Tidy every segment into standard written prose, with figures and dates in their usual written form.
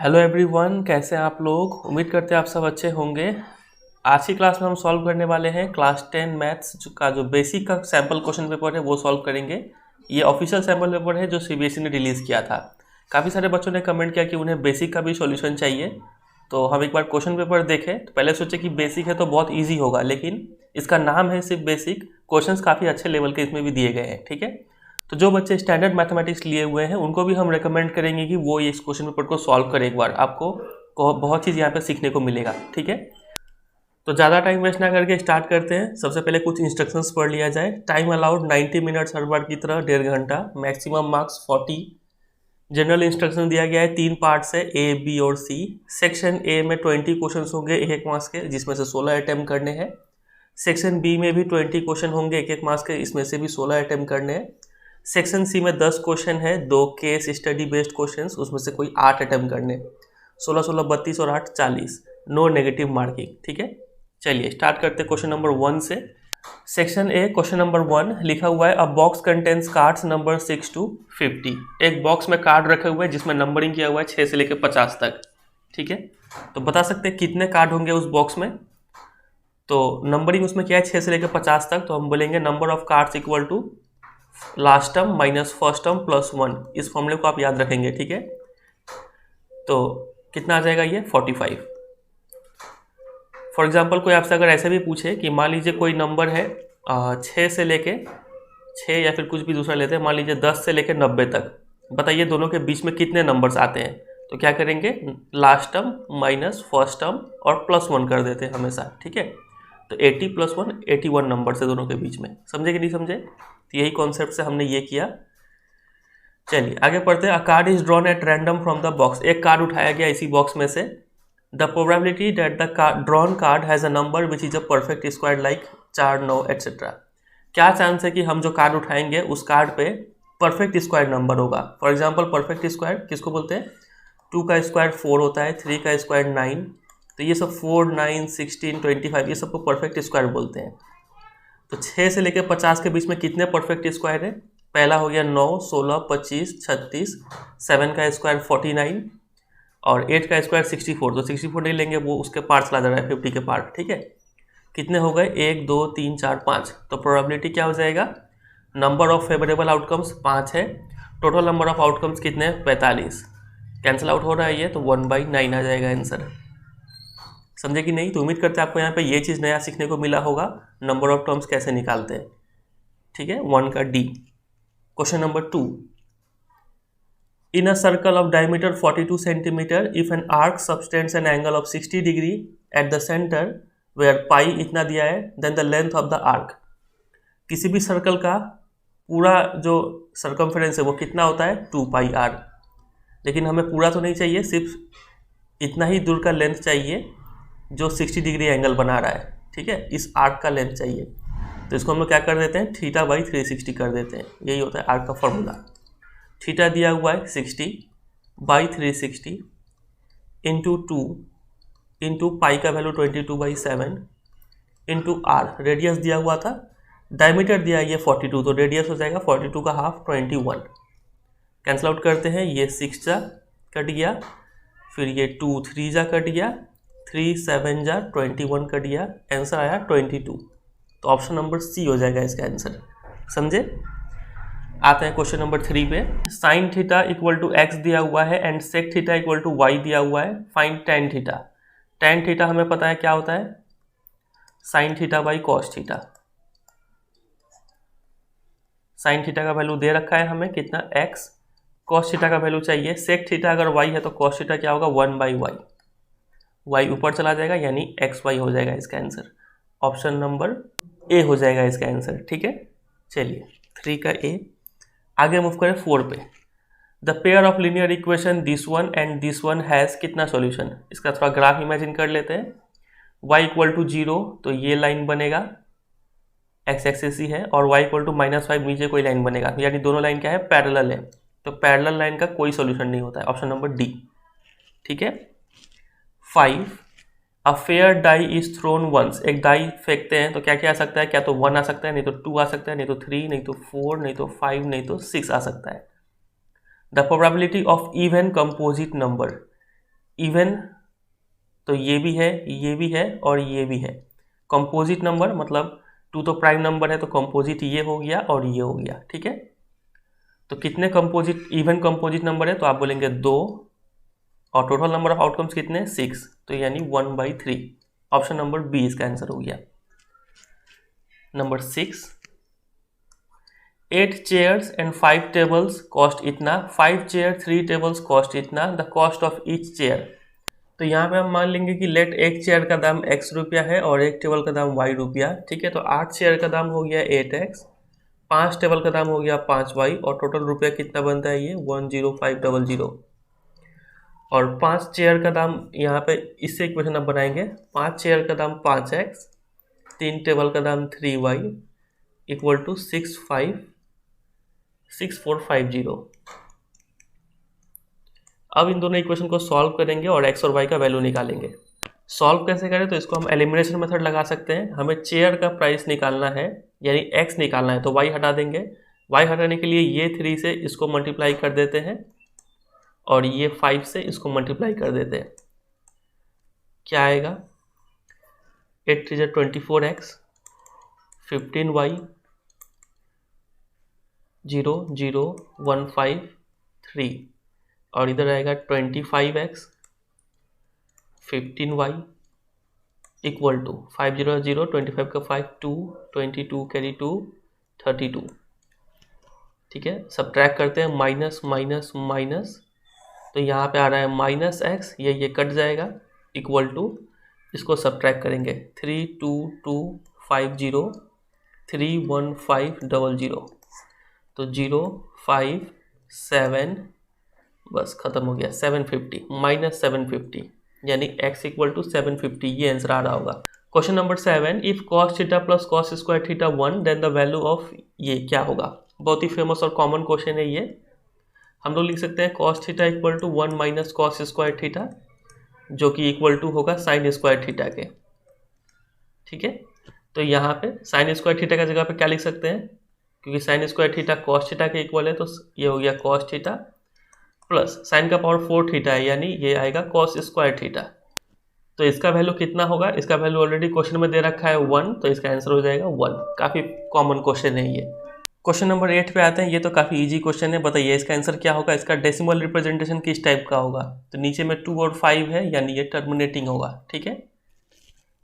Hello everyone, कैसे हैं आप लोग। उम्मीद करते हैं आप सब अच्छे होंगे। आज की क्लास में हम सॉल्व करने वाले हैं क्लास 10 मैथ्स का जो बेसिक का सैम्पल क्वेश्चन पेपर है वो सॉल्व करेंगे। ये ऑफिशियल सैम्पल पेपर है जो सीबीएसई ने रिलीज़ किया था। काफ़ी सारे बच्चों ने कमेंट किया कि उन्हें बेसिक का भी सॉल्यूशन चाहिए, तो हम एक बार क्वेश्चन पेपर देखें। तो पहले सोचे कि बेसिक है तो बहुत ईजी होगा, लेकिन इसका नाम है सिर्फ बेसिक। क्वेश्चंस काफ़ी अच्छे लेवल के इसमें भी दिए गए हैं, ठीक है। तो जो बच्चे स्टैंडर्ड मैथमेटिक्स लिए हुए हैं उनको भी हम रेकमेंड करेंगे कि वो इस क्वेश्चन पेपर को सॉल्व करें एक बार। आपको बहुत चीज़ यहाँ पे सीखने को मिलेगा, ठीक है। तो ज़्यादा टाइम वेस्ट ना करके स्टार्ट करते हैं। सबसे पहले कुछ इंस्ट्रक्शंस पढ़ लिया जाए। टाइम अलाउड 90 मिनट्स हर बार की तरह, 1.5 घंटा। Maximum marks 40। जनरल इंस्ट्रक्शन दिया गया है 3 पार्ट्स है, ए बी और सी। सेक्शन ए में 20 क्वेश्चन होंगे एक मार्क्स के, जिसमें से 16 अटैम्प्ट करने हैं। सेक्शन बी में भी 20 क्वेश्चन होंगे एक मार्क्स के, इसमें से भी 16 अटैम्प्ट करने हैं। सेक्शन सी में 10 क्वेश्चन है, 2 केस स्टडी बेस्ड क्वेश्चंस, उसमें से कोई 8 अटैम्प्ट करने। 16 16 32 और 8 40। नो नेगेटिव मार्किंग, ठीक है। चलिए स्टार्ट करते हैं क्वेश्चन नंबर 1 से। सेक्शन ए क्वेश्चन नंबर 1 लिखा हुआ है, अ box contents cards number 6 to 50। एक बॉक्स में कार्ड रखे हुए हैं जिसमें नंबरिंग किया हुआ है 6 से लेकर 50 तक, ठीक है। तो बता सकते हैं कितने कार्ड होंगे उस बॉक्स में। तो नंबरिंग उसमें क्या है, 6 से लेकर 50 तक, तो हम बोलेंगे number of cards equal to last term minus first term plus 1। इस फॉर्मूले को आप याद रखेंगे, ठीक है। तो कितना आ जाएगा ये 45। फॉर एग्जाम्पल कोई आपसे अगर ऐसे भी पूछे कि मान लीजिए कोई नंबर है 6 से लेके 6 या फिर कुछ भी दूसरा लेते हैं, मान लीजिए 10 से लेकर 90 तक, बताइए दोनों के बीच में कितने नंबर्स आते हैं। तो क्या करेंगे, last term minus first term और प्लस 1 कर देते हैं हमेशा, ठीक है। तो 80 + 1 81 नंबर से दोनों के बीच में, समझे कि नहीं समझे। तो यही कॉन्सेप्ट से हमने ये किया। चलिए आगे पढ़ते हैं। अ card is drawn at random from the box. एक कार्ड उठाया गया इसी बॉक्स में से। The probability that the drawn card has a number which is a perfect square like 4 9 etcetera. क्या चांस है कि हम जो कार्ड उठाएंगे उस कार्ड पे परफेक्ट स्क्वायर नंबर होगा। फॉर एग्जाम्पल परफेक्ट स्क्वायर किसको बोलते हैं, 2 का स्क्वायर 4 होता है, 3 का स्क्वायर 9। तो ये सब 4 9 16 25 ये सबको परफेक्ट स्क्वायर बोलते हैं। तो 6 से लेकर 50 के बीच में कितने परफेक्ट स्क्वायर है। पहला हो गया 9 16 25 36। 7 का स्क्वायर 49 और 8 का स्क्वायर 64। तो 64 नहीं लेंगे, वो उसके पार्ट्स ला जा रहा है, 50 के पार्ट, ठीक है। कितने हो गए, 1 2 3 4 5। तो प्रोबेबिलिटी क्या हो जाएगा, नंबर ऑफ फेवरेबल आउटकम्स 5 है। टोटल नंबर ऑफ आउटकम्स कितने हैं, 45। कैंसिल आउट हो रहा है ये, तो 1/9 आ जाएगा आंसर। समझे कि नहीं। तो उम्मीद करते हैं आपको यहाँ पे ये चीज़ नया सीखने को मिला होगा, नंबर ऑफ टर्म्स कैसे निकालते हैं, ठीक है। 1 का D. Question number 2। In a circle of diameter 42 centimetre, if an arc subtends an angle of 60 degree at the centre where pi इतना दिया है, then the length of the arc. किसी भी सर्कल का पूरा जो सर्कमफेरेंस है वो कितना होता है, 2πr। लेकिन हमें पूरा तो नहीं चाहिए, सिर्फ इतना ही दूर का लेंथ चाहिए जो 60 डिग्री एंगल बना रहा है, ठीक है। इस आर्क का लेंथ चाहिए, तो इसको हम लोग क्या कर देते हैं, θ/360 कर देते हैं। यही होता है आर्क का फॉर्मूला। थीटा दिया हुआ है 60/360 इंटू 2 इंटू पाई का वैल्यू 22/7 इंटू आर। रेडियस दिया हुआ था, डायमीटर दिया है ये 42, तो रेडियस हो जाएगा 42 का हाफ 21। कैंसिल आउट करते हैं, ये 6 जा कट गया, फिर ये 2 3 जा कट गया, 3 7 जा 21 कट गया, आंसर आया 22। तो ऑप्शन नंबर सी हो जाएगा इसका आंसर, समझे। आते हैं क्वेश्चन नंबर 3 पे। Sine theta equal to x दिया हुआ है and sec theta equal to y दिया हुआ है, find tan theta. Tan theta हमें पता है क्या होता है, sine theta by cos theta. Sine theta का वैल्यू दे रखा है हमें कितना, एक्स। कॉस थीटा का वैल्यू चाहिए, सेक थीटा अगर वाई है तो कॉस थीटा क्या होगा, 1/y। वाई ऊपर चला जाएगा यानी XY हो जाएगा इसका आंसर। ऑप्शन नंबर ए हो जाएगा इसका आंसर, ठीक है। चलिए 3 का ए। आगे मूव करें 4 पे। The pair of linear equation this one and this one has कितना सॉल्यूशन। इसका थोड़ा ग्राफ इमेजिन कर लेते हैं। y इक्वल टू 0 तो ये लाइन बनेगा, एक्स एक्सिस ही है, और y इक्वल टू -5 नीचे कोई लाइन बनेगा, यानी दोनों लाइन क्या है, पैरेलल है। तो पैरेलल लाइन का कोई सॉल्यूशन नहीं होता है, ऑप्शन नंबर डी, ठीक है। 5 a fair die is thrown once. एक डाई फेंकते हैं तो क्या क्या आ सकता है, क्या तो 1 आ सकता है, नहीं तो 2 आ सकता है, नहीं तो 3, नहीं तो 4, नहीं तो 5, नहीं तो 6 आ सकता है। The probability of even composite number. Even तो ये भी है, ये भी है और ये भी है। कंपोजिट नंबर मतलब 2 तो प्राइम नंबर है, तो कंपोजिट ये हो गया और ये हो गया, ठीक है। तो कितने कंपोजिट इवन कंपोजिट नंबर है, तो आप बोलेंगे 2, और टोटल नंबर ऑफ आउटकम्स कितने 6, तो यानी 1/3। ऑप्शन नंबर बी इसका आंसर हो गया। Number 6, 8 chairs and 5 tables cost इतना, 5 चेयर 3 टेबल्स कॉस्ट इतना, the cost of each chair. तो यहाँ पे हम मान लेंगे कि लेट एक चेयर का दाम x रुपया है और एक टेबल का दाम y रुपया, ठीक है। तो 8 चेयर का दाम हो गया 8x, 5 टेबल का दाम हो गया 5y, और टोटल रुपया कितना बनता है ये 10500। और 5 चेयर का दाम यहाँ पे इससे इक्वेशन आप बनाएंगे, 5 चेयर का दाम 5x, 3 टेबल का दाम 3y इक्वल टू 6450। अब इन दोनों इक्वेशन को सॉल्व करेंगे और x और y का वैल्यू निकालेंगे। सॉल्व कैसे करें, तो इसको हम एलिमिनेशन मेथड लगा सकते हैं। हमें चेयर का प्राइस निकालना है, यानी x निकालना है, तो y हटा देंगे। y हटाने के लिए ये 3 से इसको मल्टीप्लाई कर देते हैं और ये 5 से इसको मल्टीप्लाई कर देते हैं। क्या आएगा, 8 3 24x, 15y 0 0 1 5 3, और इधर आएगा 25x 15y इक्वल टू 5 0 0 25 का 5 2 22 कैरी 2 32, ठीक है। सब्ट्रैक्ट करते हैं, माइनस माइनस माइनस, तो यहाँ पे आ रहा है माइनस एक्स, ये कट जाएगा, इक्वल टू इसको सब्ट्रैक्ट करेंगे 32250 31500, तो 0 5 7, बस खत्म हो गया, 750 माइनस 750, यानी x इक्वल टू 750, ये आंसर आ रहा होगा। Question number 7, if cos theta plus cos square theta 1 then the value of, ये क्या होगा, बहुत ही फेमस और कॉमन क्वेश्चन है ये। हम लोग लिख सकते हैं cos theta equal to 1 minus cos square theta, जो कि इक्वल टू होगा sin स्क्वायर थीटा के, ठीक है। तो यहाँ पे sin स्क्वायर थीटा का जगह पे क्या लिख सकते हैं, क्योंकि sin square theta cos theta के इक्वल है, तो ये हो गया cos थीटा प्लस साइन का पावर 4 थीटा है, यानी ये आएगा cos स्क्वायर थीटा। तो इसका वैल्यू कितना होगा, इसका वैल्यू ऑलरेडी क्वेश्चन में दे रखा है 1, तो इसका आंसर हो जाएगा 1। काफ़ी कॉमन क्वेश्चन है ये। क्वेश्चन नंबर 8 पे आते हैं। ये तो काफ़ी इजी क्वेश्चन है, बताइए इसका आंसर क्या होगा, इसका डेसिमल रिप्रेजेंटेशन किस टाइप का होगा। तो नीचे में 2 और 5 है, यानी ये टर्मिनेटिंग होगा, ठीक है।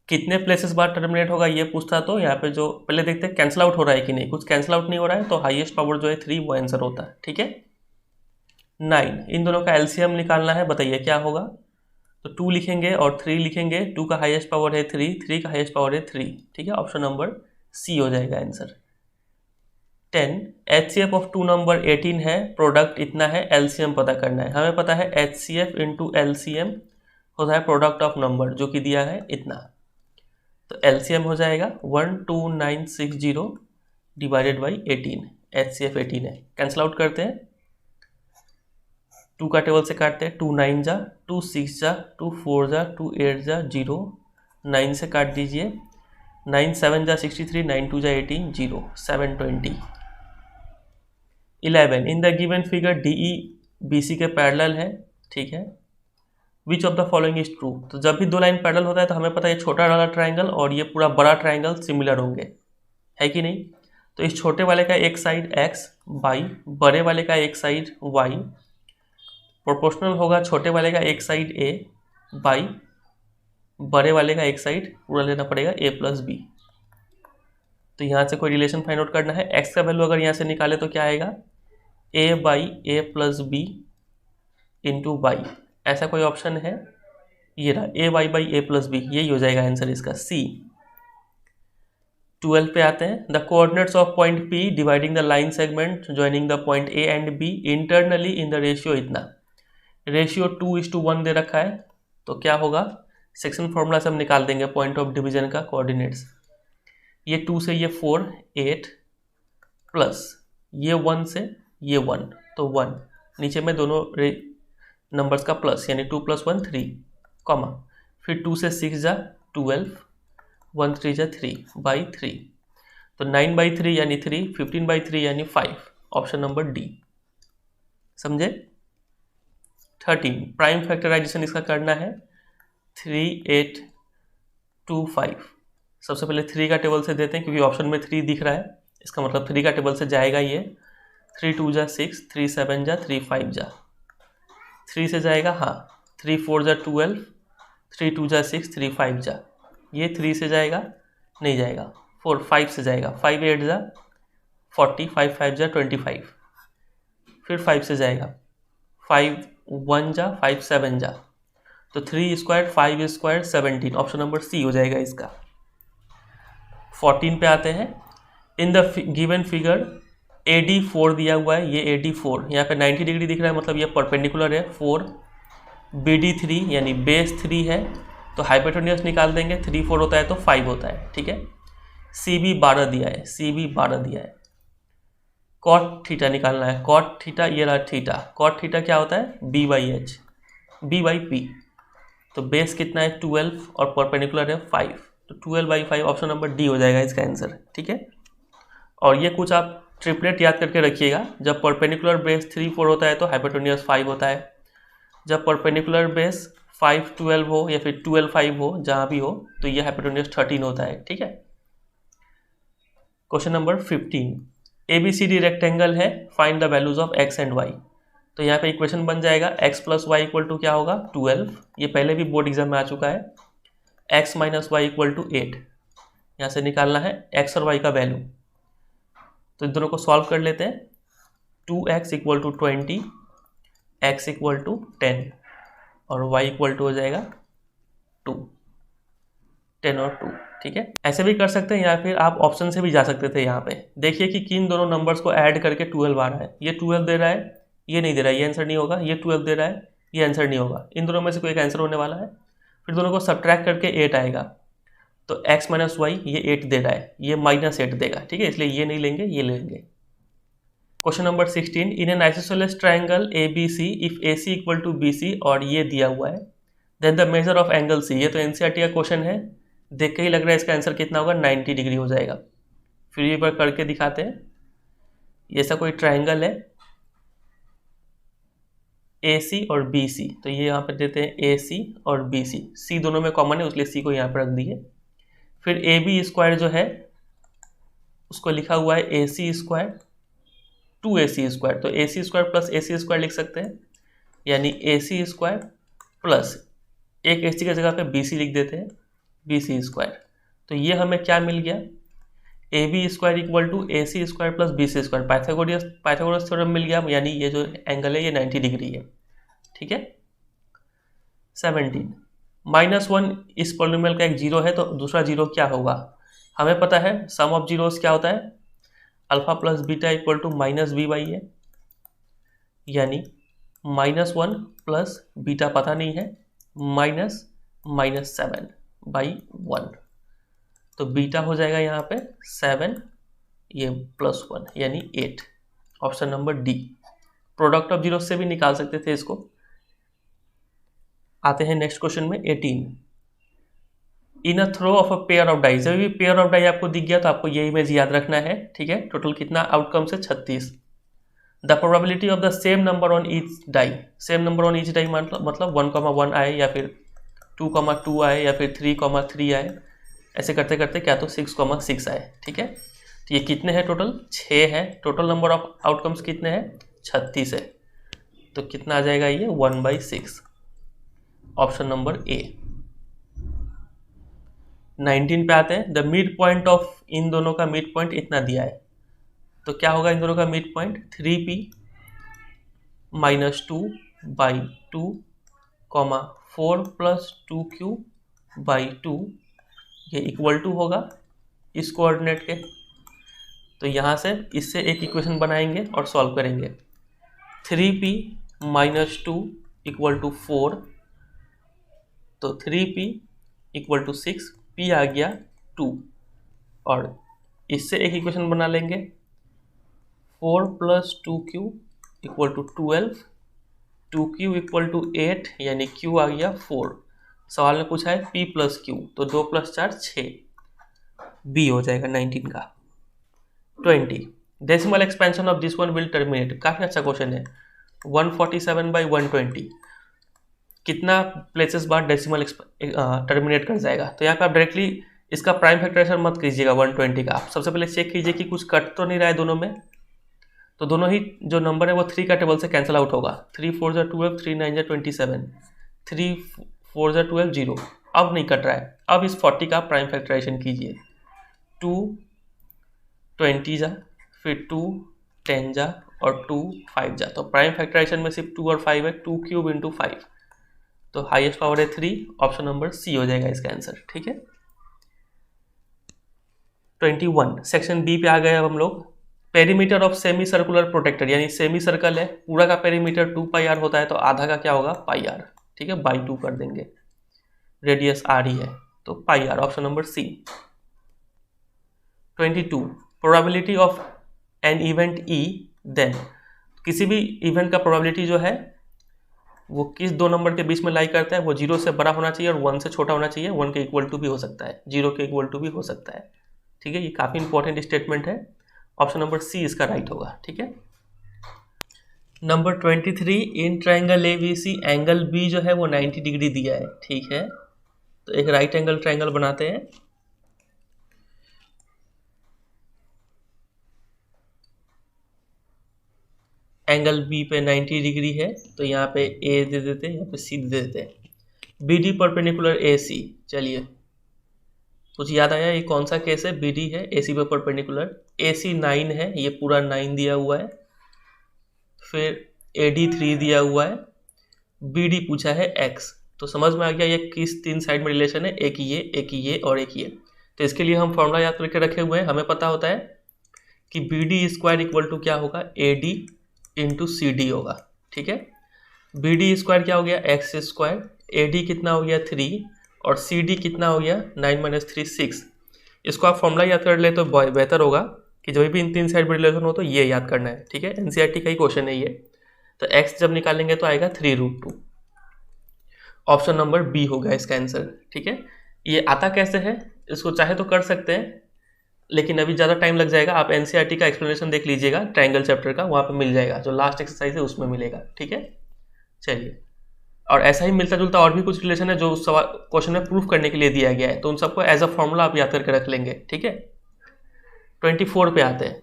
कितने प्लेसेस बाद टर्मिनेट होगा ये पूछता, तो यहाँ पे जो पहले देखते हैं कैंसिल आउट हो रहा है कि नहीं, कुछ कैंसिल आउट नहीं हो रहा है, तो हाईएस्ट पावर जो है 3 वो आंसर होता है, ठीक है। 9, इन दोनों का एलसीएम निकालना है, बताइए क्या होगा। तो 2 लिखेंगे और 3 लिखेंगे, 2 का हाईएस्ट पावर है 3, 3 का हाईएस्ट पावर है 3, ठीक है। ऑप्शन नंबर सी हो जाएगा आंसर। 10, HCF ऑफ 2 नंबर 18 है, प्रोडक्ट इतना है, एलसीएम पता करना है। हमें पता है HCF इंटू एलसीएम होता है प्रोडक्ट ऑफ नंबर, जो कि दिया है इतना, तो एलसीएम हो जाएगा 12960 डिवाइडेड बाई 18, HCF 18 है। कैंसिल आउट करते हैं, 2 का टेबल से काटते हैं, 2 9 जा, 2 6 जा, 2 4 जा, 2 8 जा 0, 9 से काट दीजिए, 9 7 जा 63, 9 2 जा 18, 0 720। 11, in the given figure DE BC के पैरेलल है, ठीक है। विच of the following is true, तो जब भी दो लाइन पैरेलल होता है तो हमें पता है छोटा वाला ट्राइंगल और ये पूरा बड़ा ट्राइंगल सिमिलर होंगे, है कि नहीं। तो इस छोटे वाले का एक साइड x बाई बड़े वाले का एक साइड y प्रोपोर्शनल होगा छोटे वाले का एक साइड a बाई बड़े वाले का एक साइड पूरा लेना पड़ेगा a प्लस बी। तो यहाँ से कोई रिलेशन फाइंड आउट करना है, x का वैल्यू अगर यहाँ से निकाले तो क्या आएगा, a by a plus B into y, ऐसा कोई ऑप्शन है, ये रहा a y by a plus B, यही हो जाएगा आंसर इसका C। 12 पे आते हैं, the coordinates of point P dividing the line segment joining the point A and B internally in the ratio इतना, रेशियो 2:1 दे रखा है, तो क्या होगा, सेक्शन फॉर्मूला से हम निकाल देंगे पॉइंट ऑफ डिवीजन का कोऑर्डिनेट्स। ये 2 से ये 4 8 प्लस ये 1 से ये 1, तो 1 नीचे में दोनों नंबर्स का प्लस, यानी 2 + 1 3 कॉमा, फिर 2 से 6 जा 12, 1 3 जा 3 बाई 3, तो 9/3 यानी 3, 15/3 यानी 5, ऑप्शन नंबर डी। समझे। 13। प्राइम फैक्टराइजेशन इसका करना है 3825। सबसे पहले 3 का टेबल से देते हैं क्योंकि ऑप्शन में 3 दिख रहा है, इसका मतलब 3 का टेबल से जाएगा ये। 3 2 जा 6, 3 7 जा, 3 5 जा, 3 से जाएगा, हाँ 3 4 जा 12, 3 2 जा 6, 3 5 जा, ये 3 से जाएगा, नहीं जाएगा। 4 5 से जाएगा, 5 8 जा 40, 5 5 जा 25, फिर 5 से जाएगा, 5 1 जा 5 7 जा, तो 3 square 5 square 17, option number C हो जाएगा इसका। 14 पे आते हैं। In the given figure AD4 दिया हुआ है, ये AD4 यहाँ पे 90 डिग्री दिख रहा है, मतलब ये परपेंडिकुलर है 4। BD3 यानी बेस 3 है, तो हाइपोटेन्यूज निकाल देंगे, 3 4 होता है तो 5 होता है, ठीक है। CB 12 दिया है, CB 12 दिया है। कॉट थीटा निकालना है, कॉट थीटा ये रहा थीटा, कॉट थीटा क्या होता है B/H, B/P, तो बेस कितना है 12 और परपेंडिकुलर है 5, तो 12/5 ऑप्शन नंबर डी हो जाएगा इसका आंसर, ठीक है। और ये कुछ आप ट्रिपलेट याद करके रखिएगा, जब परपेंडिकुलर बेस 3 4 होता है तो हाइपोटेन्यूज 5 होता है, जब परपेंडिकुलर बेस 5 12 हो या फिर 12 5 हो, जहाँ भी हो, तो ये हाइपोटेन्यूज 13 होता है, ठीक है। क्वेश्चन नंबर 15, ABCD रेक्टेंगल है, find the values of x and y। तो यहाँ पे इक्वेशन बन जाएगा x plus y equal to क्या होगा 12, ये पहले भी बोर्ड एग्जाम में आ चुका है। x minus y equal to 8, यहाँ से निकालना है x और y का वैल्यू, तो इन दोनों को सॉल्व कर लेते हैं। 2x equal to 20, x equal to 10 और y इक्वल टू हो जाएगा 2, 10 और 2, ठीक है। ऐसे भी कर सकते हैं या फिर आप ऑप्शन से भी जा सकते थे। यहाँ पे देखिए कि किन दोनों नंबर्स को ऐड करके 12 आ रहा है, ये 12 दे रहा है, ये नहीं दे रहा है, ये आंसर नहीं होगा, ये 12 दे रहा है, ये आंसर नहीं होगा, इन दोनों में से कोई एक आंसर होने वाला है। फिर दोनों को सब्ट्रैक्ट करके 8 आएगा, तो x माइनस वाई ये 8 दे रहा है, ये माइनस 8 देगा, ठीक है, इसलिए ये नहीं लेंगे, ये लेंगे। Question number 16, in an isosceles triangle ABC if AC equal to BC, और ये दिया हुआ है, then the measure of angle C। ये तो NCERT का क्वेश्चन है, देख के ही लग रहा है इसका आंसर कितना होगा 90 डिग्री हो जाएगा। फिर ये बार करके दिखाते हैं। ऐसा कोई ट्राइंगल है AC और BC, तो ये यहाँ पर देते हैं AC और BC, C दोनों में कॉमन है इसलिए C को यहाँ पर रख दिए। फिर AB स्क्वायर जो है उसको लिखा हुआ है AC स्क्वायर 2AC स्क्वायर, तो AC square plus AC square लिख सकते हैं, यानी AC स्क्वायर प्लस एक AC की जगह पे BC लिख देते हैं, BC स्क्वायर। तो ये हमें क्या मिल गया, AB square equal to AC square plus BC square, Pythagoras theorem मिल गया, यानी ये जो एंगल है ये 90 डिग्री है, ठीक है। 17, -1 इस पॉलिनोमियल का एक जीरो है, तो दूसरा जीरो क्या होगा, हमें पता है सम ऑफ जीरोस क्या होता है, alpha plus beta equal to -b/a, यानी -1 प्लस बीटा पता नहीं है, -7/1, तो बीटा हो जाएगा यहाँ पे 7, ये +1 यानी 8, option number D. Product of zero से भी निकाल सकते थे इसको। आते हैं नेक्स्ट क्वेश्चन में 18, in a throw of a pair of die. जब भी पेयर ऑफ डाई आपको दिख गया तो आपको ये इमेज याद रखना है, ठीक है। टोटल कितना आउटकम से 36। The probability of the same number on each die, same number on each die मतलब 1,1 आए या फिर 2,2 आए या फिर 3,3 आए, ऐसे करते करते क्या तो 6,6 आए, ठीक है। तो ये कितने हैं टोटल 6 है, टोटल नंबर ऑफ आउटकम्स कितने हैं 36 है, तो कितना आ जाएगा ये 1/6, ऑप्शन नंबर ए। 19 पे आते हैं, द मिड पॉइंट ऑफ, इन दोनों का मिड पॉइंट इतना दिया है, तो क्या होगा इन दोनों का मिड पॉइंट 3p - 2/2, 4 + 2q/2, ये इक्वल टू होगा इस कोऑर्डिनेट के। तो यहाँ से इससे एक इक्वेशन बनाएंगे और सॉल्व करेंगे। 3p - 2 = 4, तो 3p = 6, p आ गया 2, और इससे एक इक्वेशन बना लेंगे 4 + 2q = 12, 2q = 8, यानी q आ गया 4। सवाल में पूछा है p + q, तो 2 + 4 6, b हो जाएगा 19 का। 20, decimal expansion of this one will terminate, काफ़ी अच्छा क्वेश्चन है। 147/120, कितना प्लेसेस बाद डेसिमल टर्मिनेट कर जाएगा। तो यहाँ पे आप डायरेक्टली इसका प्राइम फैक्टराइजेशन मत कीजिएगा 120 का, आप सबसे पहले चेक कीजिए कि कुछ कट तो नहीं रहा है दोनों में। तो दोनों ही जो नंबर है वो 3 का टेबल से कैंसिल आउट होगा। 3 4 जा 12, 3 9 जा 27, 3 4 जा 12, 0। अब नहीं कट रहा है। अब इस 40 का प्राइम फैक्टराइजेशन कीजिए। 2 20 जा, फिर 2 10 जा और 2 5 जा। तो प्राइम फैक्टराइजेशन में सिर्फ 2 और 5 है, 2 क्यूब इंटू 5। तो हाईएस्ट पावर है 3, ऑप्शन नंबर सी हो जाएगा इसका आंसर। ठीक है। 21 सेक्शन बी पे आ गए अब हम लोग। Perimeter of semicircular protractor, यानी सेमी सर्कल है, पूरा का पेरीमीटर 2 पाई आर होता है, तो आधा का क्या होगा पाई आर। ठीक है, बाई 2 कर देंगे, रेडियस आर ही है, तो pi r, option number C. 22 probability of an event E then, किसी भी इवेंट का प्रोबेबिलिटी जो है वो किस दो नंबर के बीच में लाई करता है, वो 0 से बड़ा होना चाहिए और 1 से छोटा होना चाहिए। 1 के इक्वल टू भी हो सकता है, 0 के इक्वल टू भी हो सकता है। ठीक है, ये काफ़ी इंपॉर्टेंट स्टेटमेंट है, ऑप्शन नंबर सी इसका राइट होगा। ठीक है। Number 23 in triangle A B C angle B जो है वो 90 डिग्री दिया है। ठीक है, तो एक राइट एंगल ट्राइंगल बनाते हैं। एंगल बी पे 90 डिग्री है, तो यहाँ पे ए दे देते हैं, यहाँ पे सी दे देते हैं। बी डी परपेंडिकुलर ए सी, चलिए कुछ याद आया, ये कौन सा केस है, बी डी है, ए सी पे परपेंडिकुलर, ए सी 9 है, ये पूरा 9 दिया हुआ है, फिर ए डी 3 दिया हुआ है, बी डी पूछा है एक्स। तो समझ में आ गया ये किस 3 साइड में रिलेशन है, एक ये, एक ये और एक ये। तो इसके लिए हम फॉर्मूला याद करके रखे हुए हैं। हमें पता होता है कि B D square equal to क्या होगा, A D into C D होगा। ठीक है, बी डी स्क्वायर क्या हो गया, एक्स स्क्वायर, ए डी कितना हो गया 3 और सी डी कितना हो गया 9 - 3 6। इसको आप फॉर्मूला याद कर ले तो बेहतर होगा कि जब भी इन 3 साइड में रिलेशन हो तो ये याद करना है। ठीक है, एनसीईआरटी का ही क्वेश्चन है ये। तो एक्स जब निकालेंगे तो आएगा 3√2, ऑप्शन नंबर बी होगा इसका आंसर। ठीक है, ये आता कैसे है, इसको चाहे तो कर सकते हैं, लेकिन अभी ज़्यादा टाइम लग जाएगा। आप एनसीईआरटी का एक्सप्लेनेशन देख लीजिएगा ट्रायंगल चैप्टर का, वहाँ पे मिल जाएगा, जो लास्ट एक्सरसाइज है उसमें मिलेगा। ठीक है, चलिए, और ऐसा ही मिलता जुलता और भी कुछ रिलेशन है जो उस सवाल क्वेश्चन में प्रूफ करने के लिए दिया गया है, तो उन सबको एज अ फॉर्मूला आप याद करके रख लेंगे। ठीक है, 24 पे आते हैं।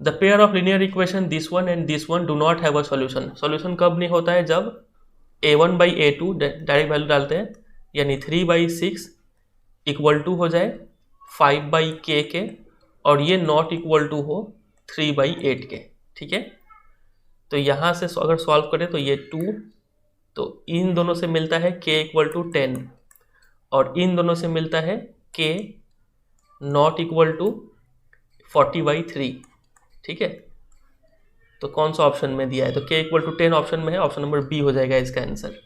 The pair of linear equation this one and this one do not have a solution. Solution कब नहीं होता है, जब a1/a2 डायरेक्ट वैल्यू डालते हैं, यानी 3/6 इक्वल टू हो जाए 5/k के, और ये नॉट इक्वल टू हो 3/8 के। ठीक है, तो यहाँ से अगर सॉल्व करें तो ये 2, तो इन दोनों से मिलता है k इक्वल टू 10 और इन दोनों से मिलता है k नॉट इक्वल टू 40/3। ठीक है, तो कौन सा ऑप्शन में दिया है, तो k इक्वल टू 10 ऑप्शन में है, ऑप्शन नंबर बी हो जाएगा इसका answer.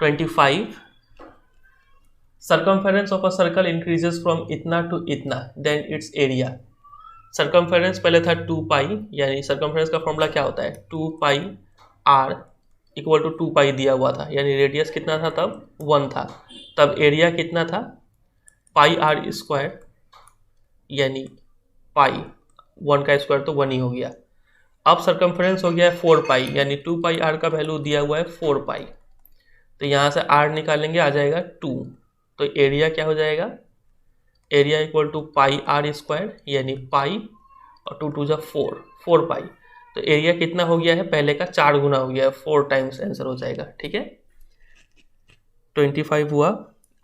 25 circumference of a circle increases from इतना टू इतना देन इट्स एरिया। सर्कमफेरेंस पहले था 2 पाई, यानी सर्कमफेरेंस का फॉर्मूला क्या होता है, 2 पाई आर इक्वल टू 2 पाई दिया हुआ था, यानी रेडियस कितना था तब 1 था, तब एरिया कितना था पाई आर स्क्वायर, यानी पाई 1 का स्क्वायर तो 1 ही हो गया। अब सर्कमफेरेंस हो गया है 4 पाई, यानी 2 पाई आर का वैल्यू दिया हुआ है 4 पाई, तो यहाँ से आर निकालेंगे आ जाएगा 2, तो एरिया क्या हो जाएगा, area equal to pi r square, यानी पाई और 2 2 जा 4 पाई, तो एरिया कितना हो गया है, पहले का 4 गुना हो गया है, 4 टाइम्स आंसर हो जाएगा। ठीक है, 25 हुआ।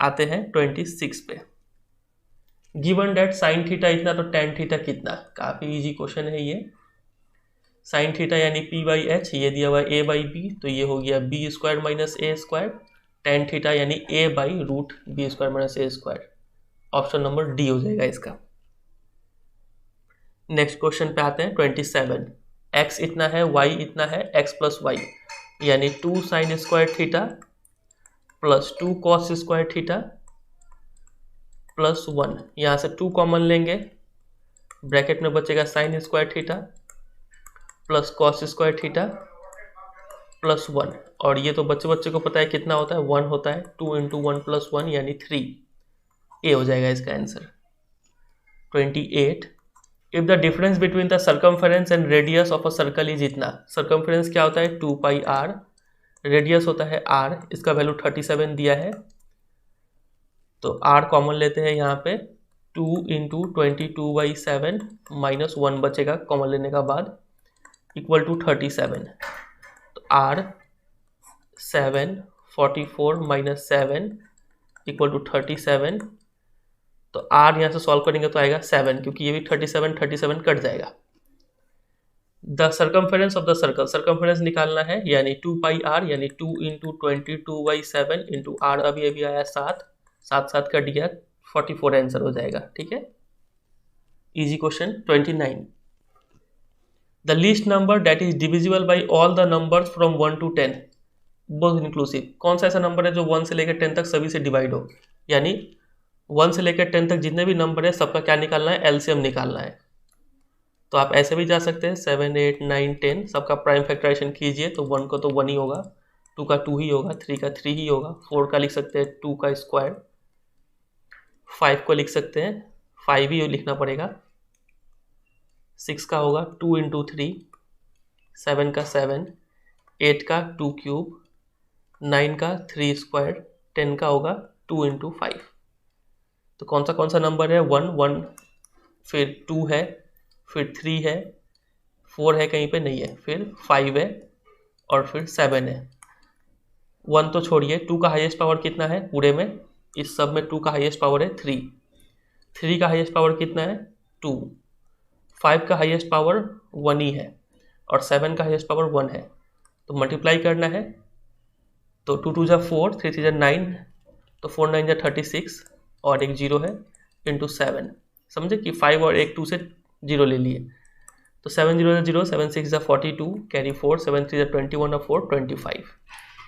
आते हैं 26 पे। गिवन डेट साइन थीटा इतना तो टेन थीटा कितना, काफ़ी इजी क्वेश्चन है ये। साइन थीटा यानी p/h, ये दिया हुआ है a/b, तो ये हो गया b² - a²। टेन थीटा यानी a/√b² - a², option number D हो जाएगा इसका। नेक्स्ट क्वेश्चन पे आते हैं 27। x इतना है, y इतना है, x + y, यानी 2 sin² theta plus 2 cos² theta plus 1, यहाँ से 2 कॉमन लेंगे, ब्रैकेट में बचेगा sin² theta plus cos² theta plus 1, और ये तो बच्चे को पता है कितना होता है, 1 होता है, 2 × 1 + 1 यानी 3, ए हो जाएगा इसका answer. 28 if the difference between the circumference and radius of a circle is इतना। सर्कमफेरेंस क्या होता है 2 पाई आर, रेडियस होता है r, इसका वैल्यू 37 दिया है, तो r कॉमन लेते हैं यहाँ पे, 2 इंटू 22/7 माइनस 1 बचेगा कॉमन लेने का बाद, इक्वल टू 37। तो r 7 44 माइनस 7 इक्वल टू 37। तो r यहाँ से सॉल्व करेंगे तो आएगा 7, क्योंकि ये भी 37 कट जाएगा। The circumference of the circle, circumference निकालना है, यानी 2 पाई r, यानी 2 इंटू 22/7 इंटू r, अभी अभी आया 7, 7 कट गया, 44 आंसर हो जाएगा। ठीक है, easy question. 29, the least number that is divisible by all the numbers from 1 to 10 both inclusive. कौन सा ऐसा नंबर है जो 1 से लेकर 10 तक सभी से डिवाइड हो, यानी 1 से लेकर 10 तक जितने भी नंबर है सबका क्या निकालना है, एलसीएम निकालना है। तो आप ऐसे भी जा सकते हैं, 7 8 9 10 सबका प्राइम फैक्टराइजेशन कीजिए, तो 1 को तो 1 ही होगा, 2 का 2 ही होगा, 3 का 3 ही होगा, 4 का लिख सकते हैं 2 का स्क्वायर, 5 को लिख सकते हैं 5 ही लिखना पड़ेगा, 6 का होगा 2 इंटू 3, 7 का 7, 8 का 2 क्यूब, 9 का 3 स्क्वायर, 10 का होगा 2 इंटू 5। तो कौन सा नंबर है, 1, फिर 2 है, फिर 3 है, 4 है कहीं पे नहीं है, फिर 5 है और फिर 7 है। 1 तो छोड़िए, 2 का हाईएस्ट पावर कितना है पूरे में, इस सब में 2 का हाईएस्ट पावर है 3, 3 का हाईएस्ट पावर कितना है 2, 5 का हाईएस्ट पावर 1 ही है और 7 का हाईएस्ट पावर 1 है। तो मल्टीप्लाई करना है, तो 2 2 जा 4, 3 3 जा 9, तो 4 9 जा 36 और एक 0 है, इंटू 7। समझे कि 5 और एक 2 से 0 ले लिए, तो 7 0 0, 7 6 जा 42, कैरी 4, 7 3 जा 21 और 4 25,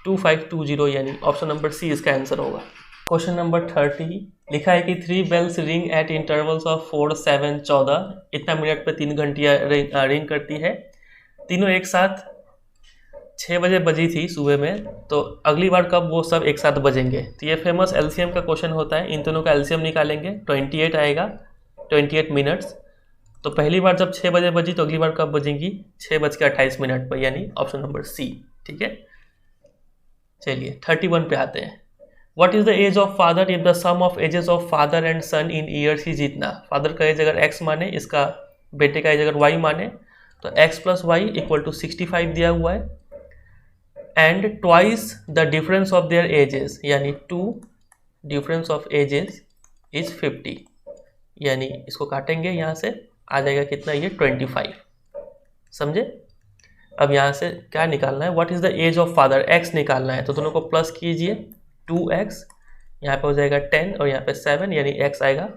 2520, यानी ऑप्शन नंबर सी इसका आंसर होगा। क्वेश्चन नंबर 30 लिखा है कि 3 bells ring at intervals of 4 7 14, इतना मिनट पे 3 घंटियाँ रिंग करती है, तीनों एक साथ 6 बजे बजी थी सुबह में, तो अगली बार कब वो सब एक साथ बजेंगे। तो ये फेमस एलसीएम का क्वेश्चन होता है, इन दोनों का एलसीएम निकालेंगे, 28 आएगा, 28 मिनट्स। तो पहली बार जब 6 बजे बजी, तो अगली बार कब बजेंगी, 6:28 पर, यानी ऑप्शन नंबर सी। ठीक है, चलिए 31 पे आते हैं। What is the age of father if the sum of ages of father and son in years is इतना। फादर का एज अगर x माने, इसका बेटे का एज अगर y माने, तो x + y = 65 दिया हुआ है, and twice the difference of their edges, यानी 2 डिफरेंस ऑफ एजेस इज 50, यानी इसको काटेंगे यहाँ से, आ जाएगा कितना, ये 25। समझे। अब यहाँ से क्या निकालना है, what is the age of father, x निकालना है, तो दोनों को प्लस कीजिए, 2x, यहाँ पे हो जाएगा 10 और यहाँ पे 7, यानी x आएगा,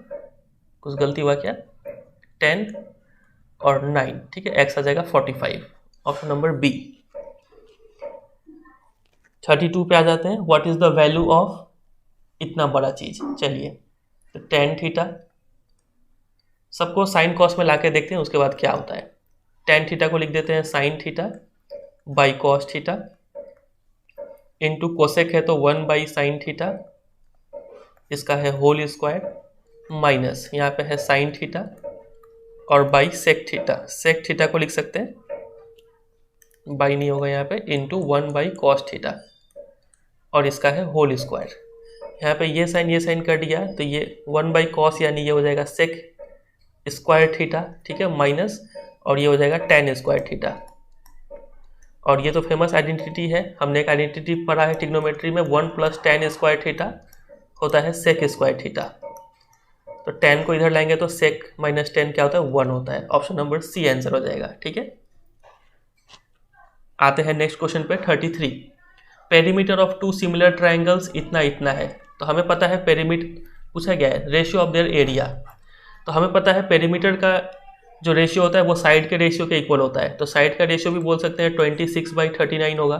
कुछ गलती हुआ क्या, 10 और 9, ठीक है, x आ जाएगा 45, ऑप्शन नंबर बी। 32 पे आ जाते हैं, what is the value of इतना बड़ा चीज। चलिए, तो tan थीटा, सबको साइन कॉस में लाके देखते हैं उसके बाद क्या होता है। tan थीटा को लिख देते हैं sign theta by cos theta, into cosec है तो 1/sin थीटा, इसका है होल स्क्वायर, माइनस यहाँ पे है साइन थीटा और by sec theta, sec theta को लिख सकते हैं, बाई नहीं होगा यहाँ पे, इंटू 1/cos थीटा और इसका है होल स्क्वायर। यहाँ पे ये साइन कट गया, तो ये 1/cos, यानी ये हो जाएगा सेक स्क्वायर थीटा, ठीक है, माइनस, और ये हो जाएगा tan स्क्वायर थीटा। और ये तो फेमस आइडेंटिटी है, हमने एक आइडेंटिटी पढ़ा है ट्रिग्नोमेट्री में, 1 + tan स्क्वायर थीटा होता है सेक स्क्वायर थीटा। तो tan को इधर लाएंगे तो सेक माइनस tan क्या होता है, 1 होता है, ऑप्शन नंबर सी आंसर हो जाएगा। ठीक है, आते हैं नेक्स्ट क्वेश्चन पे। 33, पेरीमीटर ऑफ 2 सिमिलर ट्राइंगल्स इतना इतना है। तो हमें पता है पेरीमीटर पूछा गया है, रेशियो ऑफ देयर एरिया। तो हमें पता है पेरीमीटर का जो रेशियो होता है वो साइड के रेशियो के इक्वल होता है, तो साइड का रेशियो भी बोल सकते हैं 26/39 होगा।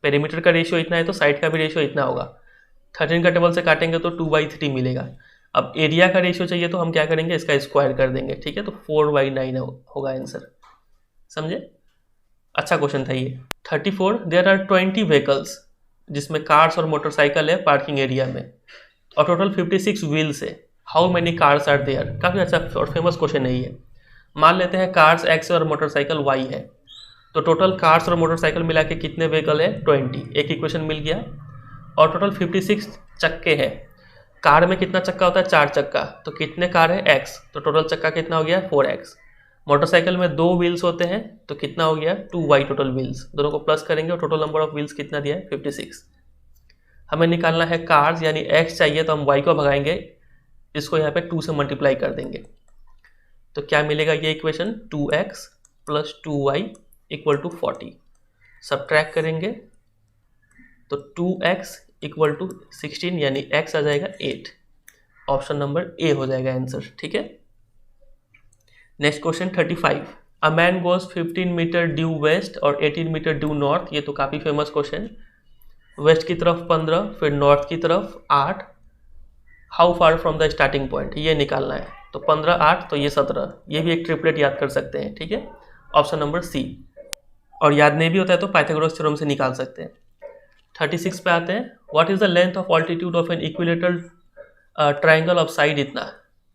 पेरीमीटर का रेशियो इतना है तो साइड का भी रेशियो इतना होगा। 13 का टेबल से काटेंगे तो 2/3 मिलेगा। अब एरिया का रेशियो चाहिए तो हम क्या करेंगे, इसका स्क्वायर कर देंगे, ठीक है, तो 4/9 होगा आंसर। समझे, अच्छा क्वेश्चन था ये। 34, देयर आर 20 व्हीकल्स, जिसमें कार्स और मोटरसाइकिल है पार्किंग एरिया में, और टोटल 56 व्हील्स है, how many cars are there. काफ़ी अच्छा और फेमस क्वेश्चन है ये। मान लेते हैं कार्स x और मोटरसाइकिल y है, तो टोटल कार्स और मोटरसाइकिल मिला के कितने व्हीकल है 20, एक इक्वेशन मिल गया। और टोटल 56 चक्के हैं। कार में कितना चक्का होता है 4 चक्का, तो कितने कार है x, तो टोटल चक्का कितना हो गया 4x। मोटरसाइकिल में 2 व्हील्स होते हैं तो कितना हो गया 2y टोटल व्हील्स, दोनों को प्लस करेंगे और टोटल नंबर ऑफ व्हील्स कितना दिया है 56। हमें निकालना है कार्स यानी x चाहिए तो हम y को भगाएंगे, इसको यहाँ पे 2 से मल्टीप्लाई कर देंगे। तो क्या मिलेगा ये equation 2x plus 2y equal to 40। Subtract करेंगे तो 2x इक्वल टू 16 यानी x आ जाएगा 8। ऑप्शन नंबर ए हो जाएगा आंसर। ठीक है, next question 35। A man goes 15 metre due west और 18 मीटर ड्यू नॉर्थ। ये तो काफ़ी फेमस क्वेश्चन। वेस्ट की तरफ 15, फिर नॉर्थ की तरफ 8। How far from the starting point, ये निकालना है। तो 15 8 तो ये 17, ये भी एक ट्रिपलेट याद कर सकते हैं। ठीक है, ऑप्शन नंबर सी। और याद नहीं भी होता है तो पाइथागोरस थ्योरम से निकाल सकते हैं। 36 पे आते हैं। What is the length of altitude of an equilateral triangle of side इतना।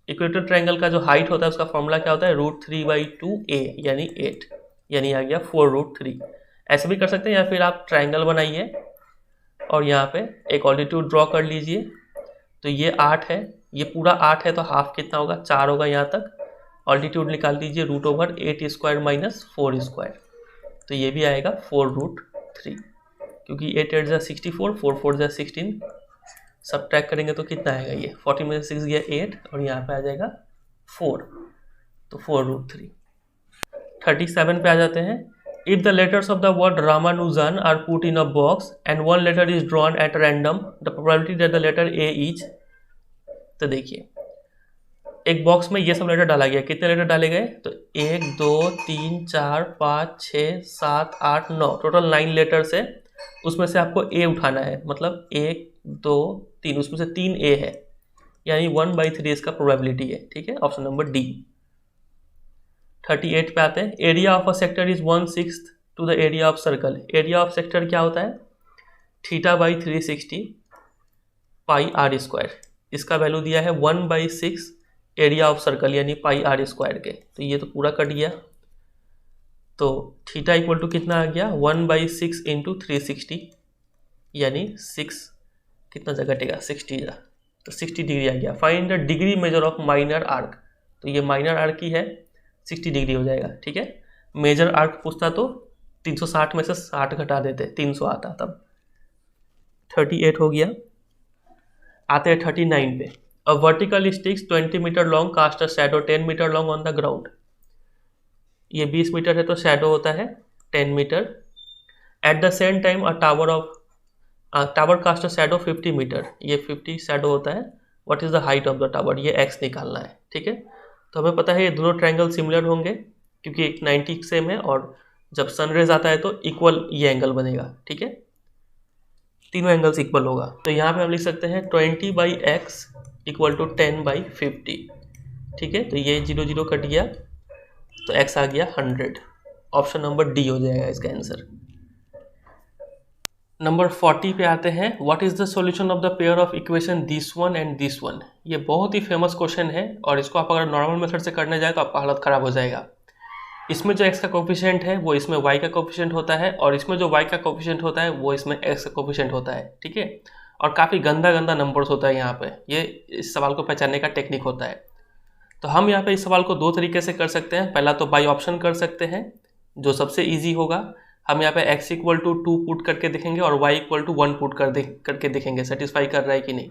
इक्विलेटरल ट्राइंगल का जो हाइट होता है उसका फॉर्मूला क्या होता है √3/2a यानी 8, यानी आ गया 4√3। ऐसे भी कर सकते हैं या फिर आप ट्राइंगल बनाइए और यहाँ पे एक ऑल्टीट्यूड ड्रॉ कर लीजिए। तो ये 8 है, ये पूरा 8 है तो हाफ कितना होगा 4 होगा यहाँ तक। ऑल्टीट्यूड निकाल दीजिए √8² माइनस 4², तो ये भी आएगा 4√3, क्योंकि 8 8 64, 4 4 16। सब्ट्रैक्ट करेंगे तो कितना आएगा ये 40 में से 6 गया 8 और यहाँ पे आ जाएगा 4, तो 4√3। 37 पे आ जाते हैं। If the letters of the word Ramanujan are put in a box and one letter is drawn at random, the probability that the letter A is. तो देखिए एक बॉक्स में ये सब लेटर डाला गया, कितने लेटर डाले गए तो 1 2 3 4 5 6 7 8 9, टोटल 9 लेटर्स है। उसमें से आपको ए उठाना है, मतलब 1 2 3, उसमें से 3 ए है, यानी 1/3 इसका प्रोबेबिलिटी है। ठीक है, ऑप्शन नंबर डी। 38 पे आते हैं। Area of a sector is 1/6 to the area of circle. Area of sector क्या होता है θ/360 πr²। इसका वैल्यू दिया है 1/6 एरिया ऑफ सर्कल यानी πr² के, तो ये तो पूरा कट गया। तो थीटा इक्वल टू कितना आ गया 1/6 इंटू 360, यानी 6 कितना जगह घटेगा 60 जा, तो 60 डिग्री आ गया। Find the degree measure of minor arc, तो ये माइनर आर्क की है 60 डिग्री हो जाएगा। ठीक है, मेजर आर्क पूछता तो 360 में से 60 घटा देते, 300 आता तब। 38 हो गया। आते हैं 39 पे। A vertical sticks 20 metre long cast a shadow 10 metre long on the ground. ये 20 मीटर है तो शैडो होता है 10 metre. At the same time a tower cast a shadow 50 metre, ये 50 शैडो होता है। What is the height of the tower, ये x निकालना है। ठीक है, तो हमें पता है ये दोनों ट्रायंगल सिमिलर होंगे क्योंकि एक 90 सेम है और जब सनरेज आता है तो इक्वल ये एंगल बनेगा। ठीक है, तीनों एंगल्स इक्वल होगा। तो यहाँ पे हम लिख सकते हैं 20/x इक्वल टू 10/50। ठीक है, तो ये 0 0 कट गया तो x आ गया 100। ऑप्शन नंबर डी हो जाएगा इसका आंसर। नंबर 40 पे आते हैं। What is the solution of the pair of equation this one and this one. ये बहुत ही फेमस क्वेश्चन है और इसको आप अगर नॉर्मल मेथड से करने जाए तो आपका हालत खराब हो जाएगा। इसमें जो x का कोफिशिएंट है वो इसमें y का कोफिशिएंट होता है और इसमें जो y का कोफिशिएंट होता है वो इसमें x का कोफिशिएंट होता है। ठीक है, और काफ़ी गंदा गंदा नंबर्स होता है यहाँ पे, ये इस सवाल को पहचानने का टेक्निक होता है। तो हम यहाँ पे इस सवाल को 2 तरीके से कर सकते हैं। पहला तो बाई ऑप्शन कर सकते हैं जो सबसे ईजी होगा। हम यहाँ पे x इक्वल टू 2 पुट करके देखेंगे और y इक्वल टू 1 पुट करके देखेंगे सेटिस्फाई कर रहा है कि नहीं।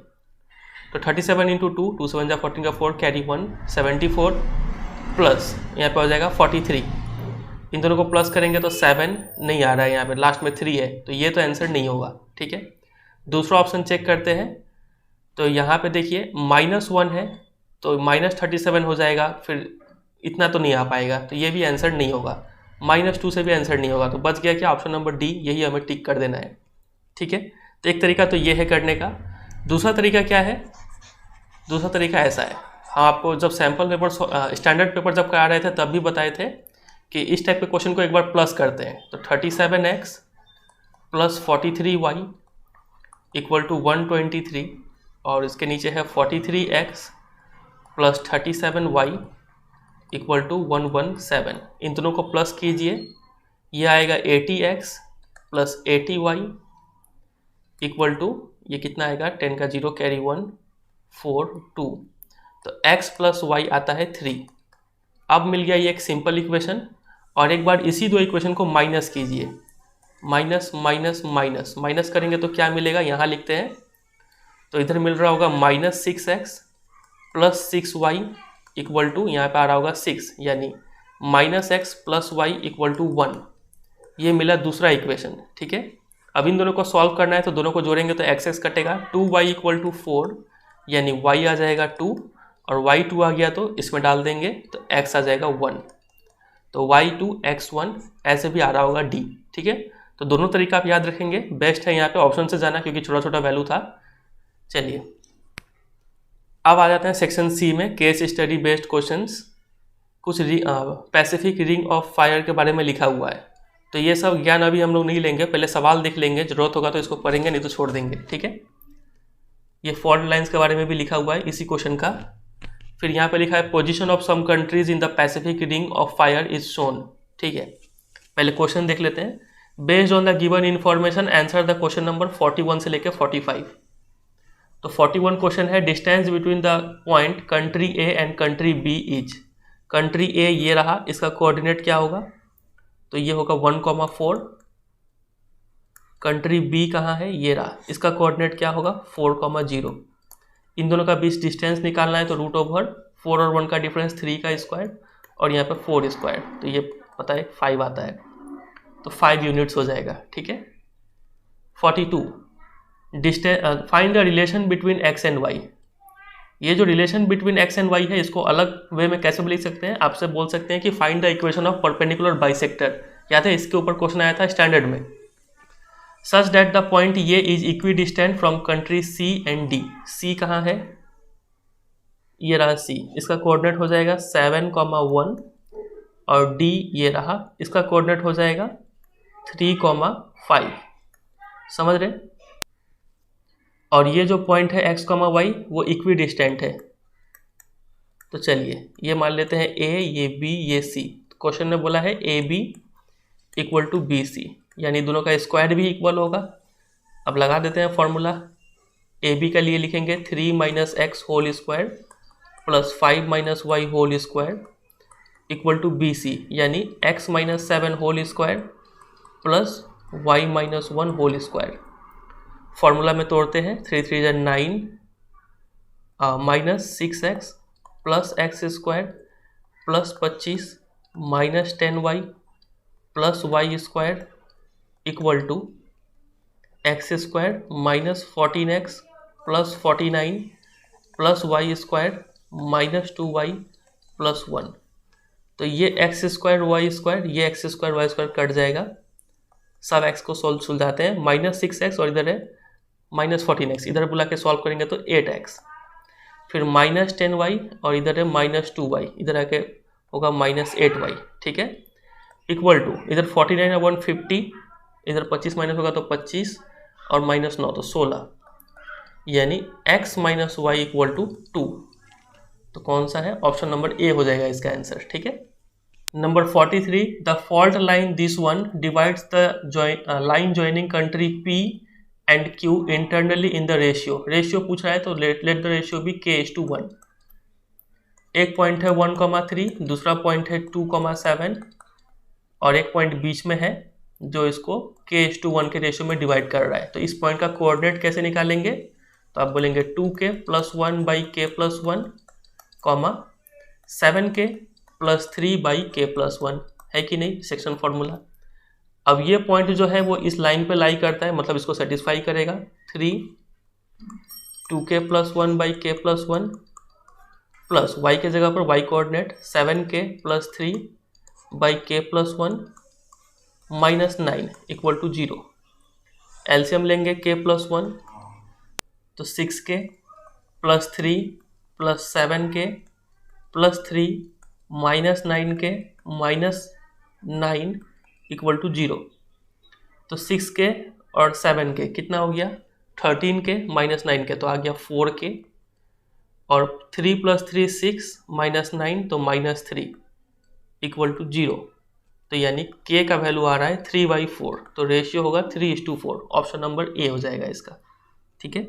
तो 37 इंटू 2, 2 7 जा 14 का 4 कैरी 1 74 प्लस यहाँ पे हो जाएगा 43। इन दोनों को प्लस करेंगे तो 7 नहीं आ रहा है, यहाँ पे लास्ट में 3 है तो ये तो आंसर नहीं होगा। ठीक है, दूसरा ऑप्शन चेक करते हैं। तो यहाँ पे देखिए -1 है तो -37 हो जाएगा, फिर इतना तो नहीं आ पाएगा तो ये भी आंसर नहीं होगा। -2 से भी आंसर नहीं होगा, तो बच गया क्या ऑप्शन नंबर डी, यही हमें टिक कर देना है। ठीक है, तो एक तरीका तो ये है करने का। दूसरा तरीका क्या है, दूसरा तरीका ऐसा है। हम आपको जब सैम्पल पेपर स्टैंडर्ड पेपर जब करा रहे थे तब भी बताए थे कि इस टाइप के क्वेश्चन को एक बार प्लस करते हैं। तो 37x plus 43y equal to 123 और इसके नीचे है 43x plus 37y equal to 117। इन दोनों को प्लस कीजिए, ये आएगा 80x plus 80y equal to, ये कितना आएगा, 10 का 0 कैरी 1 4 2, तो x प्लस वाई आता है 3। अब मिल गया ये एक सिंपल इक्वेशन। और एक बार इसी दो इक्वेशन को माइनस कीजिए, माइनस माइनस माइनस माइनस करेंगे तो क्या मिलेगा, यहाँ लिखते हैं। तो इधर मिल रहा होगा -6x plus 6y equal to, यहाँ पे आ रहा होगा 6, यानी -x plus y equal to 1। ये मिला दूसरा इक्वेशन, ठीक है। अब इन दोनों को सॉल्व करना है तो दोनों को जोड़ेंगे तो x कटेगा, 2y इक्वल टू 4, यानी y आ जाएगा 2 और y2 आ गया तो इसमें डाल देंगे तो x आ जाएगा 1, तो y2 x1 ऐसे भी आ रहा होगा d, ठीक है। तो दोनों तरीका आप याद रखेंगे, बेस्ट है यहाँ पे ऑप्शन से जाना क्योंकि छोटा छोटा वैल्यू था। चलिए अब आ जाते हैं सेक्शन सी में, केस स्टडी बेस्ड क्वेश्चंस। कुछ पैसिफिक रिंग ऑफ फायर के बारे में लिखा हुआ है, तो ये सब ज्ञान अभी हम लोग नहीं लेंगे, पहले सवाल देख लेंगे, जरूरत होगा तो इसको पढ़ेंगे, नहीं तो छोड़ देंगे, ठीक है। ये फॉल्ट लाइंस के बारे में भी लिखा हुआ है इसी क्वेश्चन का। फिर यहाँ पे लिखा है position of some countries in the Pacific ring of fire is shown, ठीक है। पहले क्वेश्चन देख लेते हैं। Based on the given information answer the question number 41 से लेकर 45। तो 41 क्वेश्चन है, distance between the point country A and country B is. Country A ये रहा, इसका कोऑर्डिनेट क्या होगा, तो ये होगा 1,4। कंट्री बी कहाँ है, ये रहा, इसका कोऑर्डिनेट क्या होगा 4,0। इन दोनों का बीच डिस्टेंस निकालना है तो √4 और 1 का डिफरेंस 3 का स्क्वायर और यहाँ पे 4 स्क्वायर, तो ये पता है 5 आता है, तो 5 यूनिट्स हो जाएगा, ठीक है। 42 distance, find the relation between x and y। ये जो relation between x and y है इसको अलग वे में कैसे लिख सकते हैं, आपसे बोल सकते हैं कि find the equation of perpendicular bisector. याद है इसके ऊपर क्वेश्चन आया था स्टैंडर्ड में। सच दैट द पॉइंट ये is equi distant from country C and D। C कहाँ है, ये रहा C, इसका कोऑर्डिनेट हो जाएगा 7,1 और D ये रहा, इसका कोऑर्डिनेट हो जाएगा 3,5। समझ रहे। और ये जो पॉइंट है x, y वो इक्वी डिस्टेंट है, तो चलिए ये मान लेते हैं A, ये B, ये C। क्वेश्चन ने बोला है AB इक्वल टू BC, यानी दोनों का स्क्वायर भी इक्वल होगा। अब लगा देते हैं फॉर्मूला। AB का लिए लिखेंगे 3 - x whole square plus 5 - y whole square equal to BC, यानी x - 7 whole square plus y - 1 whole square. Formula में तोड़ते हैं, 3 3 = 9 -6x प्लस x square plus 25 minus 10y plus y square equal to x square minus 14x plus 49 plus y square minus 2y plus 1। तो ये x square y square, ये x square y square cut जाएगा, सब x को सुलझाते हैं, -6x और इधर है -14x, इधर बुला के सॉल्व करेंगे तो 8x, फिर -10y और इधर है -2y, इधर आके होगा -8y, ठीक है। इक्वल टू इधर 49 और 150, इधर 25 माइनस होगा तो 25 और -9 तो 16, यानी x - y इक्वल टू 2। तो कौन सा है, ऑप्शन नंबर ए हो जाएगा इसका आंसर, ठीक है। Number 43, the fault line this one divides the line joining country P and Q internally in the ratio. Ratio पूछ रहा है तो लेट द रेशियो भी K:1। एक पॉइंट है 1,3, दूसरा पॉइंट है 2,7 और एक पॉइंट बीच में है जो इसको K:1 के रेशियो में डिवाइड कर रहा है। तो इस पॉइंट का कोऑर्डिनेट कैसे निकालेंगे, तो आप बोलेंगे 2K + 1/K+1, 7K + 3/K+1, है कि नहीं सेक्शन फॉर्मूला। अब ये पॉइंट जो है वो इस लाइन पे लाई करता है, मतलब इसको सेटिस्फाई करेगा। 2K + 1/K+1 प्लस y के जगह पर y coordinate 7K + 3/K+1 -9 equal to 0। LCM लेंगे K+1 तो 6K + 3 + 7K + 3 -9K -9 equal to 0। तो 6K और 7K कितना हो गया, 13K -9K तो आ गया 4K, और 3 + 3 6 -9 तो -3 इक्वल टू 0। तो यानी k का वैल्यू आ रहा है 3/4, तो रेशियो होगा 3:4। ऑप्शन नंबर ए हो जाएगा इसका। ठीक है,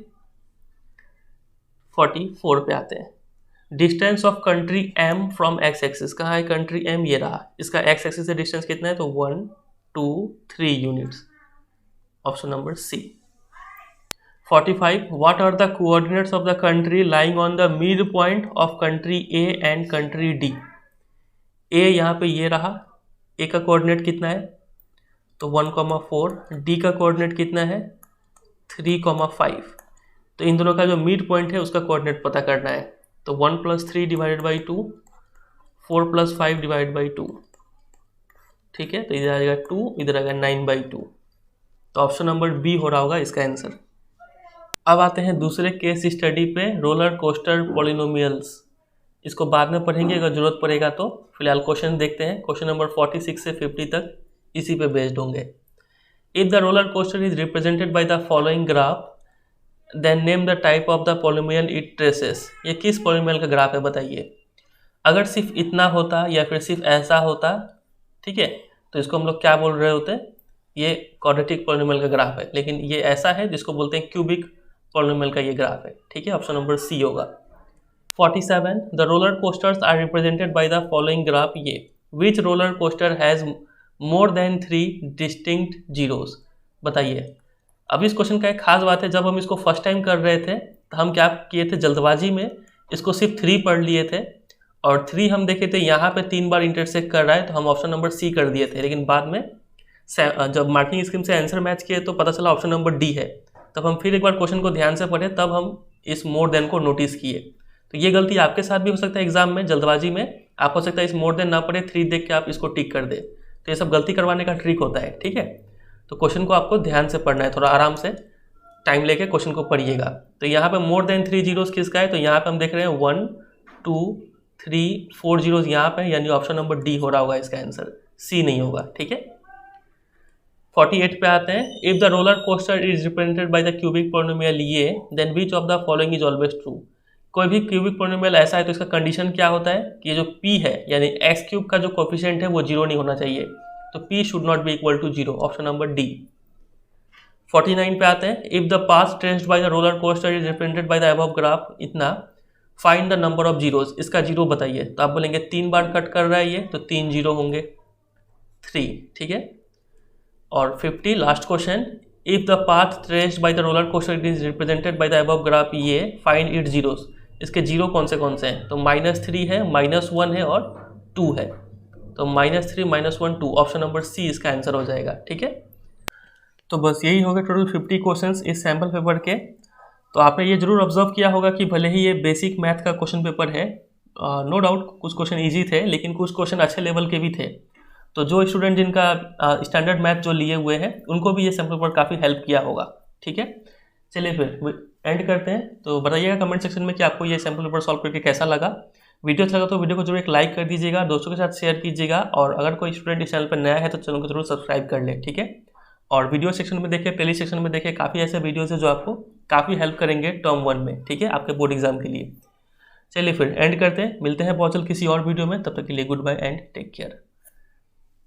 44 पे आते हैं। Distance of country m from x axis, कहाँ है कंट्री m, ये रहा। इसका x एक्सिस से डिस्टेंस कितना है, तो 1 2 3 units. Option number C. 45 what are the coordinates of the country lying on the mid point of country a and country d। a यहाँ पे ये रहा, a का कोऑर्डिनेट कितना है, तो 1,4। d का कोऑर्डिनेट कितना है, 3,5। तो इन दोनों का जो मिड पॉइंट है उसका कोऑर्डिनेट पता करना है। तो 1 + 3 डिवाइडेड बाई 2, 4 + 5 डिवाइड बाई 2। ठीक है, तो इधर आएगा 2, इधर आएगा 9/2। तो ऑप्शन नंबर बी हो रहा होगा इसका आंसर। अब आते हैं दूसरे केस स्टडी पे, रोलर कोस्टर पॉलिनोमियल्स। इसको बाद में पढ़ेंगे अगर जरूरत पड़ेगा तो। फिलहाल क्वेश्चन देखते हैं। क्वेश्चन नंबर 46 से 50 तक इसी पे बेस्ड होंगे। If the roller coaster is represented by the following graph, then name the type of the polynomial it traces. ये किस पॉलिनोमियल का ग्राफ है बताइए। अगर सिर्फ इतना होता या फिर सिर्फ ऐसा होता, ठीक है, तो इसको हम लोग क्या बोल रहे होते, ये क्वाड्रेटिक पॉलिनोमियल का ग्राफ है। लेकिन ये ऐसा है जिसको बोलते हैं क्यूबिक पॉलिनोमियल का ये ग्राफ है। ठीक है, ऑप्शन नंबर सी होगा। 47 the roller coasters are represented by the following graph ये। Which roller coaster has more than 3 distinct zeros. बताइए। अब इस क्वेश्चन का एक खास बात है, जब हम इसको फर्स्ट टाइम कर रहे थे तो हम क्या किए थे, जल्दबाजी में इसको सिर्फ 3 पढ़ लिए थे, और 3 हम देखे थे यहाँ पे 3 बार इंटरसेक्ट कर रहा है, तो हम ऑप्शन नंबर सी कर दिए थे। लेकिन बाद में जब मार्किंग स्कीम से आंसर मैच किए तो पता चला ऑप्शन नंबर डी है। तब हम फिर एक बार क्वेश्चन को ध्यान से पढ़े, तब हम इस मोर देन को नोटिस किए। तो ये गलती आपके साथ भी हो सकता है एग्जाम में, जल्दबाजी में आप हो सकता है इस मोर देन ना पढ़े, 3 देख के आप इसको टिक कर दे। तो ये सब गलती करवाने का ट्रिक होता है। ठीक है, तो क्वेश्चन को आपको ध्यान से पढ़ना है, थोड़ा आराम से टाइम लेके क्वेश्चन को पढ़िएगा। तो यहाँ पे मोर देन 3 जीरोस किसका है, तो यहाँ पे हम देख रहे हैं 1 2 3 4 जीरोस यहाँ पे, यानी ऑप्शन नंबर डी हो रहा होगा इसका आंसर, सी नहीं होगा। ठीक है, 48 पे आते हैं। If the roller coaster is represented by the cubic polynomial ये, then which of the following is always true. कोई भी क्यूबिक पॉलिनोमियल ऐसा है तो इसका कंडीशन क्या होता है कि ये जो p है यानी x³ का जो कोफिशिएंट है वो 0 नहीं होना चाहिए। तो p should not be equal to 0, option number D. 49 पे आते हैं। If the path traced by the roller coaster is represented by the above graph इतना, find the number of zeros. इसका जीरो बताइए। तो आप बोलेंगे 3 बार कट कर रहा है ये, तो 3 जीरो होंगे, 3। ठीक है, और 50 last question. If the path traced by the roller coaster is represented by the above graph ये, फाइंड इट जीरोस। इसके जीरो कौन से हैं, तो -3 है, -1 है और 2 है। तो -3 -1 2, ऑप्शन नंबर सी इसका आंसर हो जाएगा। ठीक है, तो बस यही होगा टोटल 50 क्वेश्चंस इस सैम्पल पेपर के। तो आपने ये जरूर ऑब्जर्व किया होगा कि भले ही ये बेसिक मैथ का क्वेश्चन पेपर है, नो डाउट कुछ क्वेश्चन इजी थे, लेकिन कुछ क्वेश्चन अच्छे लेवल के भी थे। तो जो स्टूडेंट जिनका स्टैंडर्ड मैथ जो लिए हुए हैं उनको भी ये सैम्पल पेपर काफ़ी हेल्प किया होगा। ठीक है, चलिए फिर एंड करते हैं। तो बताइएगा कमेंट सेक्शन में कि आपको ये सैम्पल पेपर सॉल्व करके कैसा लगा। वीडियो अच्छा लगा तो वीडियो को जरूर एक लाइक कर दीजिएगा, दोस्तों के साथ शेयर कीजिएगा, और अगर कोई स्टूडेंट इस चैनल पर नया है तो चैनल को जरूर सब्सक्राइब कर ले। ठीक है, और वीडियो सेक्शन में देखिए, प्लेलिस्ट सेक्शन में देखिए, काफ़ी ऐसे वीडियोस है जो आपको काफ़ी हेल्प करेंगे टर्म 1 में। ठीक है, आपके बोर्ड एग्जाम के लिए। चलिए फिर एंड करते हैं, मिलते हैं बहुत जल्द किसी और वीडियो में। तब तक के लिए goodbye and take care.